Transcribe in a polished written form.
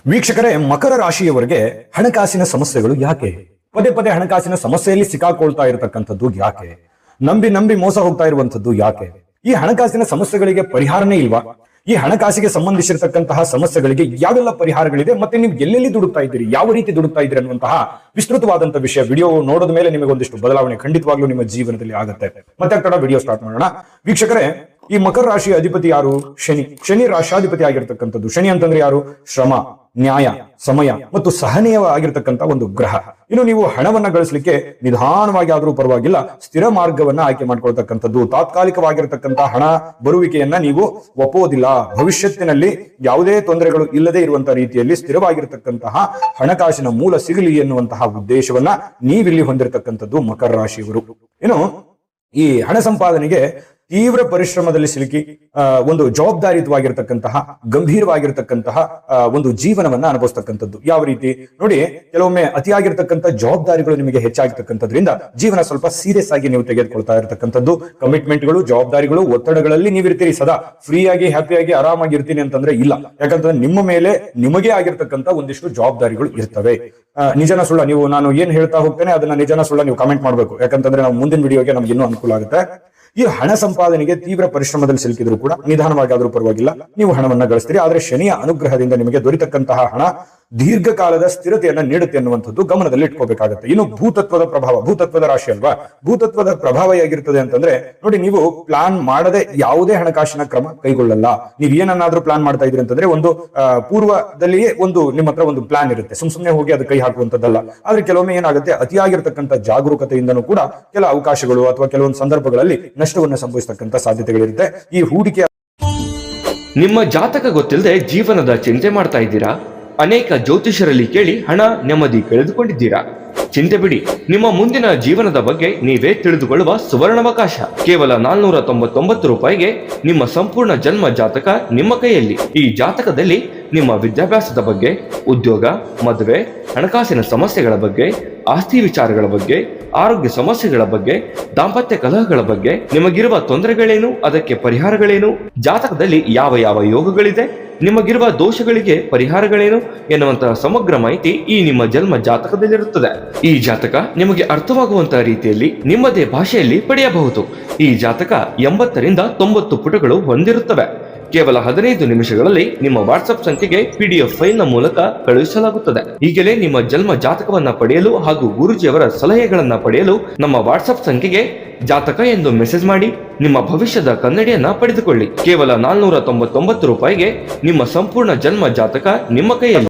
ವೀಕ್ಷಕರೇ, ಮಕರ ರಾಶಿಯವರಿಗೆ ಹಣಕಾಸಿನ ಸಮಸ್ಯೆಗಳು ಯಾಕೆ? ಪದೇ ಪದೇ ಹಣಕಾಸಿನ ಸಮಸ್ಯೆಯಲ್ಲಿ ಸಿಕ್ಕಾಕೊಳ್ತಾ ಇರತಕ್ಕಂಥದ್ದು ಯಾಕೆ? ನಂಬಿ ನಂಬಿ ಮೋಸ ಹೋಗ್ತಾ ಇರುವಂತದ್ದು ಯಾಕೆ? ಈ ಹಣಕಾಸಿನ ಸಮಸ್ಯೆಗಳಿಗೆ ಪರಿಹಾರನೇ ಇಲ್ವಾ? ಈ ಹಣಕಾಸಿಗೆ ಸಂಬಂಧಿಸಿರತಕ್ಕಂತಹ ಸಮಸ್ಯೆಗಳಿಗೆ ಯಾವೆಲ್ಲ ಪರಿಹಾರಗಳಿದೆ, ಮತ್ತೆ ನೀವು ಎಲ್ಲೆಲ್ಲಿ ದುಡುಕ್ತಾ ಇದ್ದೀರಿ, ಯಾವ ರೀತಿ ದುಡುಕ್ತಾ ಇದ್ದೀರಿ ಅನ್ನುವಂತಹ ವಿಸ್ತೃತವಾದಂತಹ ವಿಷಯ ವಿಡಿಯೋ ನೋಡೋದ ಮೇಲೆ ನಿಮಗೆ ಒಂದಿಷ್ಟು ಬದಲಾವಣೆ ಖಂಡಿತವಾಗ್ಲೂ ನಿಮ್ಮ ಜೀವನದಲ್ಲಿ ಆಗುತ್ತೆ. ಮತ್ತೆ ತಡ ವಿಡಿಯೋ ಸ್ಟಾರ್ಟ್ ಮಾಡೋಣ. ವೀಕ್ಷಕರೇ, ಈ ಮಕರ ರಾಶಿಯ ಅಧಿಪತಿ ಯಾರು? ಶನಿ. ಶನಿ ರಾಶಾಧಿಪತಿ ಆಗಿರ್ತಕ್ಕಂಥದ್ದು. ಶನಿ ಅಂತಂದ್ರೆ ಯಾರು? ಶ್ರಮ, ನ್ಯಾಯ, ಸಮಯ ಮತ್ತು ಸಹನೀಯವಾಗಿರ್ತಕ್ಕಂಥ ಒಂದು ಗ್ರಹ. ಇನ್ನು ನೀವು ಹಣವನ್ನ ಗಳಿಸಲಿಕ್ಕೆ ನಿಧಾನವಾಗಿ ಆದ್ರೂ ಪರವಾಗಿಲ್ಲ ಸ್ಥಿರ ಮಾರ್ಗವನ್ನ ಆಯ್ಕೆ ಮಾಡ್ಕೊಳ್ತಕ್ಕಂಥದ್ದು. ತಾತ್ಕಾಲಿಕವಾಗಿರ್ತಕ್ಕಂಥ ಹಣ ಬರುವಿಕೆಯನ್ನ ನೀವು ಒಪ್ಪೋದಿಲ್ಲ. ಭವಿಷ್ಯತ್ತಿನಲ್ಲಿ ಯಾವುದೇ ತೊಂದರೆಗಳು ಇಲ್ಲದೆ ಇರುವಂತಹ ರೀತಿಯಲ್ಲಿ ಸ್ಥಿರವಾಗಿರ್ತಕ್ಕಂತಹ ಹಣಕಾಸಿನ ಮೂಲ ಸಿಗಲಿ ಎನ್ನುವಂತಹ ಉದ್ದೇಶವನ್ನ ನೀವಿಲ್ಲಿ ಹೊಂದಿರತಕ್ಕಂಥದ್ದು ಮಕರ ರಾಶಿಯವರು. ಇನ್ನು ಈ ಹಣ ಸಂಪಾದನೆಗೆ ತೀವ್ರ ಪರಿಶ್ರಮದಲ್ಲಿ ಸಿಲುಕಿ ಒಂದು ಜವಾಬ್ದಾರಿಯುತವಾಗಿರ್ತಕ್ಕಂತಹ ಗಂಭೀರವಾಗಿರ್ತಕ್ಕಂತಹ ಒಂದು ಜೀವನವನ್ನ ಅನುಭವಿಸ್ತಕ್ಕಂಥದ್ದು. ಯಾವ ರೀತಿ ನೋಡಿ, ಕೆಲವೊಮ್ಮೆ ಅತಿಯಾಗಿರ್ತಕ್ಕಂಥ ಜವಾಬ್ದಾರಿಗಳು ನಿಮಗೆ ಹೆಚ್ಚಾಗಿರ್ತಕ್ಕಂಥದ್ರಿಂದ ಜೀವನ ಸ್ವಲ್ಪ ಸೀರಿಯಸ್ ಆಗಿ ನೀವು ತೆಗೆದುಕೊಳ್ತಾ ಇರತಕ್ಕಂಥದ್ದು. ಕಮಿಟ್ಮೆಂಟ್ಗಳು, ಜವಾಬ್ದಾರಿಗಳು, ಒತ್ತಡಗಳಲ್ಲಿ ನೀವಿರ್ತೀರಿ. ಸದಾ ಫ್ರೀಯಾಗಿ ಹ್ಯಾಪಿಯಾಗಿ ಆರಾಮಾಗಿ ಇರ್ತೀನಿ ಅಂತಂದ್ರೆ ಇಲ್ಲ. ಯಾಕಂತಂದ್ರೆ ನಿಮ್ಮ ಮೇಲೆ ನಿಮಗೆ ಆಗಿರ್ತಕ್ಕಂಥ ಒಂದಿಷ್ಟು ಜವಾಬ್ದಾರಿಗಳು ಇರ್ತವೆ. ನಿಜನ ಸುಳ್ಳ, ನೀವು ನಾನು ಏನ್ ಹೇಳ್ತಾ ಹೋಗ್ತೇನೆ ಅದನ್ನ ನಿಜನ ಸುಳ್ಳ ನೀವು ಕಮೆಂಟ್ ಮಾಡ್ಬೇಕು. ಯಾಕಂತಂದ್ರೆ ನಾವು ಮುಂದಿನ ವಿಡಿಯೋಗೆ ನಮ್ಗೆ ಇನ್ನೂ ಅನುಕೂಲ ಆಗುತ್ತೆ. ಈ ಹಣ ಸಂಪಾದನೆಗೆ ತೀವ್ರ ಪರಿಶ್ರಮದಲ್ಲಿ ಸಿಲುಕಿದ್ರು ಕೂಡ ನಿಧಾನವಾಗಿ ಆದ್ರೂ ಪರವಾಗಿಲ್ಲ ನೀವು ಹಣವನ್ನ ಗಳಿಸ್ತೀರಿ. ಆದ್ರೆ ಶನಿಯ ಅನುಗ್ರಹದಿಂದ ನಿಮಗೆ ದೊರೆತಕ್ಕಂತಹ ಹಣ ದೀರ್ಘಕಾಲದ ಸ್ಥಿರತೆಯನ್ನ ನೀಡುತ್ತೆ ಅನ್ನುವಂಥದ್ದು ಗಮನದಲ್ಲಿ ಇಟ್ಕೋಬೇಕಾಗುತ್ತೆ. ಇನ್ನು ಭೂತತ್ವದ ಪ್ರಭಾವ, ಭೂತತ್ವದ ರಾಶಿ ಅಲ್ವಾ, ಭೂತತ್ವದ ಪ್ರಭಾವ ಹೇಗಿರ್ತದೆ ಅಂತಂದ್ರೆ ನೋಡಿ, ನೀವು ಪ್ಲಾನ್ ಮಾಡದೆ ಯಾವುದೇ ಹಣಕಾಸಿನ ಕ್ರಮ ಕೈಗೊಳ್ಳಲ್ಲ. ನೀವು ಏನನ್ನಾದ್ರೂ ಪ್ಲಾನ್ ಮಾಡ್ತಾ ಇದ್ರಿ ಅಂತಂದ್ರೆ ಒಂದು ಪೂರ್ವದಲ್ಲಿಯೇ ಒಂದು ನಿಮ್ಮ ಹತ್ರ ಒಂದು ಪ್ಲಾನ್ ಇರುತ್ತೆ. ಸುಮ್ನೆ ಹೋಗಿ ಅದು ಕೈ ಹಾಕುವಂತದ್ದಲ್ಲ. ಆದ್ರೆ ಕೆಲವೊಮ್ಮೆ ಏನಾಗುತ್ತೆ, ಅತಿಯಾಗಿರ್ತಕ್ಕಂಥ ಜಾಗರೂಕತೆಯಿಂದನೂ ಕೂಡ ಕೆಲ ಅವಕಾಶಗಳು ಅಥವಾ ಕೆಲವೊಂದು ಸಂದರ್ಭಗಳಲ್ಲಿ ನಷ್ಟವನ್ನು ಸಂಭವಿಸತಕ್ಕಂಥ ಸಾಧ್ಯತೆಗಳಿರುತ್ತೆ. ಈ ಹೂಡಿಕೆ ನಿಮ್ಮ ಜಾತಕ ಗೊತ್ತಿಲ್ಲದೆ ಜೀವನದ ಚಿಂತೆ ಮಾಡ್ತಾ ಇದ್ದೀರಾ? ಅನೇಕ ಜ್ಯೋತಿಷರಲ್ಲಿ ಕೇಳಿ ಹಣ ನೆಮ್ಮದಿ ಕಳೆದುಕೊಂಡಿದ್ದೀರಾ? ಚಿಂತೆ ಬಿಡಿ, ನಿಮ್ಮ ಮುಂದಿನ ಜೀವನದ ಬಗ್ಗೆ ನೀವೇ ತಿಳಿದುಕೊಳ್ಳುವ ಸುವರ್ಣಾವಕಾಶ. ಕೇವಲ 499 ರೂಪಾಯಿಗೆ ನಿಮ್ಮ ಸಂಪೂರ್ಣ ಜನ್ಮ ಜಾತಕ ನಿಮ್ಮ ಕೈಯಲ್ಲಿ. ಈ ಜಾತಕದಲ್ಲಿ ನಿಮ್ಮ ವಿದ್ಯಾಭ್ಯಾಸದ ಬಗ್ಗೆ, ಉದ್ಯೋಗ, ಮದುವೆ, ಹಣಕಾಸಿನ ಸಮಸ್ಯೆಗಳ ಬಗ್ಗೆ, ಆಸ್ತಿ ವಿಚಾರಗಳ ಬಗ್ಗೆ, ಆರೋಗ್ಯ ಸಮಸ್ಯೆಗಳ ಬಗ್ಗೆ, ದಾಂಪತ್ಯ ಕಲಹಗಳ ಬಗ್ಗೆ, ನಿಮಗಿರುವ ತೊಂದರೆಗಳೇನು, ಅದಕ್ಕೆ ಪರಿಹಾರಗಳೇನು, ಜಾತಕದಲ್ಲಿ ಯಾವ ಯಾವ ಯೋಗಗಳಿದೆ, ನಿಮಗಿರುವ ದೋಷಗಳಿಗೆ ಪರಿಹಾರಗಳೇನು ಎನ್ನುವಂತಹ ಸಮಗ್ರ ಮಾಹಿತಿ ಈ ನಿಮ್ಮ ಜನ್ಮ ಜಾತಕದಲ್ಲಿರುತ್ತದೆ. ಈ ಜಾತಕ ನಿಮಗೆ ಅರ್ಥವಾಗುವಂತಹ ರೀತಿಯಲ್ಲಿ ನಿಮ್ಮದೇ ಭಾಷೆಯಲ್ಲಿ ಪಡೆಯಬಹುದು. ಈ ಜಾತಕ 80 ರಿಂದ 90 ಪುಟಗಳು ಹೊಂದಿರುತ್ತವೆ. ಕೇವಲ 15 ನಿಮಿಷಗಳಲ್ಲಿ ನಿಮ್ಮ ವಾಟ್ಸ್ಆಪ್ ಸಂಖ್ಯೆಗೆ PDF ಫೈಲ್ ನ ಮೂಲಕ ಕಳುಹಿಸಲಾಗುತ್ತದೆ. ಈಗಲೇ ನಿಮ್ಮ ಜನ್ಮ ಜಾತಕವನ್ನ ಪಡೆಯಲು ಹಾಗೂ ಗುರುಜಿಯವರ ಸಲಹೆಗಳನ್ನ ಪಡೆಯಲು ನಮ್ಮ ವಾಟ್ಸ್ಆಪ್ ಸಂಖ್ಯೆಗೆ ಜಾತಕ ಎಂದು ಮೆಸೇಜ್ ಮಾಡಿ ನಿಮ್ಮ ಭವಿಷ್ಯದ ಕನ್ನಡಿಯನ್ನ ಪಡೆದುಕೊಳ್ಳಿ. ಕೇವಲ 499 ರೂಪಾಯಿಗೆ ನಿಮ್ಮ ಸಂಪೂರ್ಣ ಜನ್ಮ ಜಾತಕ ನಿಮ್ಮ ಕೈಯಲ್ಲಿ.